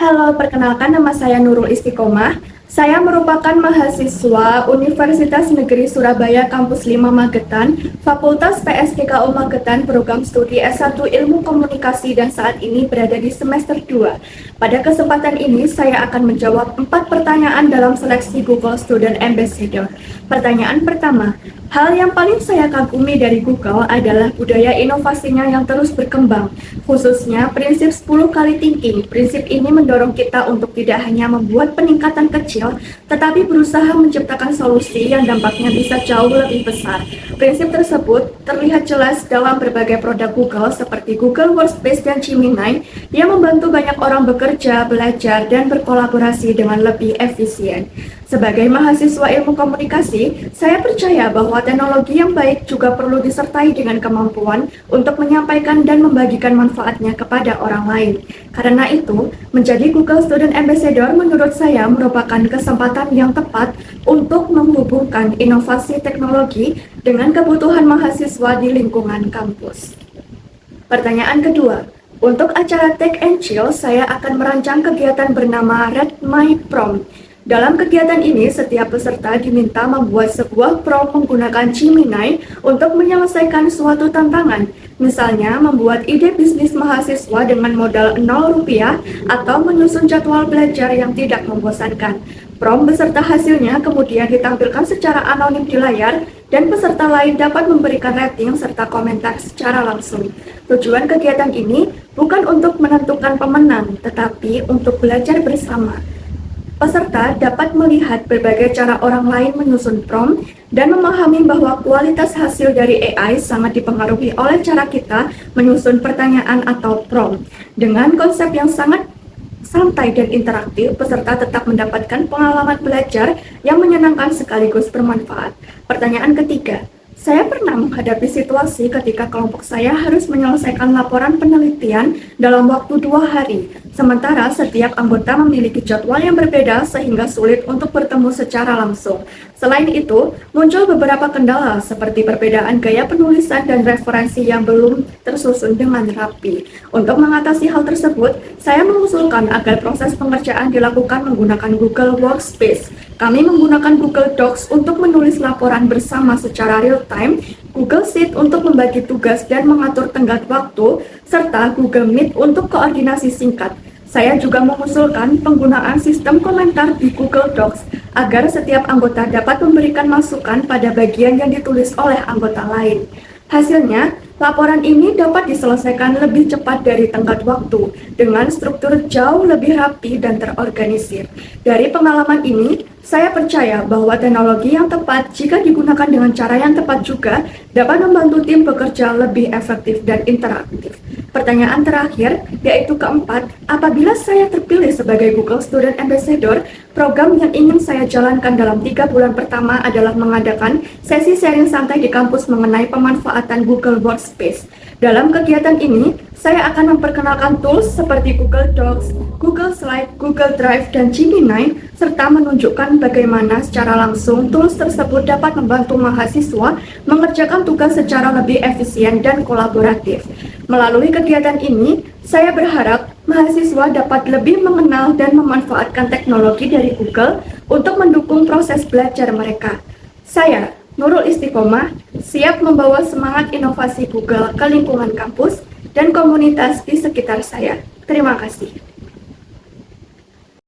Halo, perkenalkan nama saya Nurul Istiqomah. Saya merupakan mahasiswa Universitas Negeri Surabaya Kampus 5 Magetan, Fakultas PSDKU Magetan, Program Studi S1 Ilmu Komunikasi dan saat ini berada di semester 2. Pada kesempatan ini saya akan menjawab 4 pertanyaan dalam seleksi Google Student Ambassador. Pertanyaan pertama, hal yang paling saya kagumi dari Google adalah budaya inovasinya yang terus berkembang, khususnya prinsip 10 kali thinking. Prinsip ini mendorong kita untuk tidak hanya membuat peningkatan kecil, tetapi berusaha menciptakan solusi yang dampaknya bisa jauh lebih besar. Prinsip tersebut terlihat jelas dalam berbagai produk Google seperti Google Workspace dan Gemini yang membantu banyak orang bekerja, belajar, dan berkolaborasi dengan lebih efisien. Sebagai mahasiswa ilmu komunikasi, saya percaya bahwa teknologi yang baik juga perlu disertai dengan kemampuan untuk menyampaikan dan membagikan manfaatnya kepada orang lain. Karena itu, menjadi Google Student Ambassador menurut saya merupakan kesempatan yang tepat untuk menghubungkan inovasi teknologi dengan kebutuhan mahasiswa di lingkungan kampus. Pertanyaan kedua, untuk acara Tech and Chill, saya akan merancang kegiatan bernama Read My Prompt. Dalam kegiatan ini, setiap peserta diminta membuat sebuah prompt menggunakan Gemini untuk menyelesaikan suatu tantangan. Misalnya, membuat ide bisnis mahasiswa dengan modal Rp0 atau menyusun jadwal belajar yang tidak membosankan. Prompt beserta hasilnya kemudian ditampilkan secara anonim di layar dan peserta lain dapat memberikan rating serta komentar secara langsung. Tujuan kegiatan ini bukan untuk menentukan pemenang, tetapi untuk belajar bersama. Peserta dapat melihat berbagai cara orang lain menyusun prompt dan memahami bahwa kualitas hasil dari AI sangat dipengaruhi oleh cara kita menyusun pertanyaan atau prompt. Dengan konsep yang sangat santai dan interaktif, peserta tetap mendapatkan pengalaman belajar yang menyenangkan sekaligus bermanfaat. Pertanyaan ketiga, saya pernah menghadapi situasi ketika kelompok saya harus menyelesaikan laporan penelitian dalam waktu 2 hari. Sementara setiap anggota memiliki jadwal yang berbeda sehingga sulit untuk bertemu secara langsung. Selain itu, muncul beberapa kendala seperti perbedaan gaya penulisan dan referensi yang belum tersusun dengan rapi. Untuk mengatasi hal tersebut, saya mengusulkan agar proses pengerjaan dilakukan menggunakan Google Workspace. Kami menggunakan Google Docs untuk menulis laporan bersama secara real-time, Google Sheet untuk membagi tugas dan mengatur tenggat waktu, serta Google Meet untuk koordinasi singkat. Saya juga mengusulkan penggunaan sistem komentar di Google Docs agar setiap anggota dapat memberikan masukan pada bagian yang ditulis oleh anggota lain. Hasilnya, laporan ini dapat diselesaikan lebih cepat dari tenggat waktu dengan struktur jauh lebih rapi dan terorganisir. Dari pengalaman ini, saya percaya bahwa teknologi yang tepat jika digunakan dengan cara yang tepat juga dapat membantu tim bekerja lebih efektif dan interaktif. Pertanyaan terakhir, yaitu keempat, apabila saya terpilih sebagai Google Student Ambassador, program yang ingin saya jalankan dalam 3 bulan pertama adalah mengadakan sesi sharing santai di kampus mengenai pemanfaatan Google Workspace. Dalam kegiatan ini, saya akan memperkenalkan tools seperti Google Docs, Google Slide, Google Drive, dan Gemini, serta menunjukkan bagaimana secara langsung tools tersebut dapat membantu mahasiswa mengerjakan tugas secara lebih efisien dan kolaboratif. Melalui kegiatan ini, saya berharap mahasiswa dapat lebih mengenal dan memanfaatkan teknologi dari Google untuk mendukung proses belajar mereka. Saya, Nurul Istiqomah, siap membawa semangat inovasi Google ke lingkungan kampus dan komunitas di sekitar saya. Terima kasih.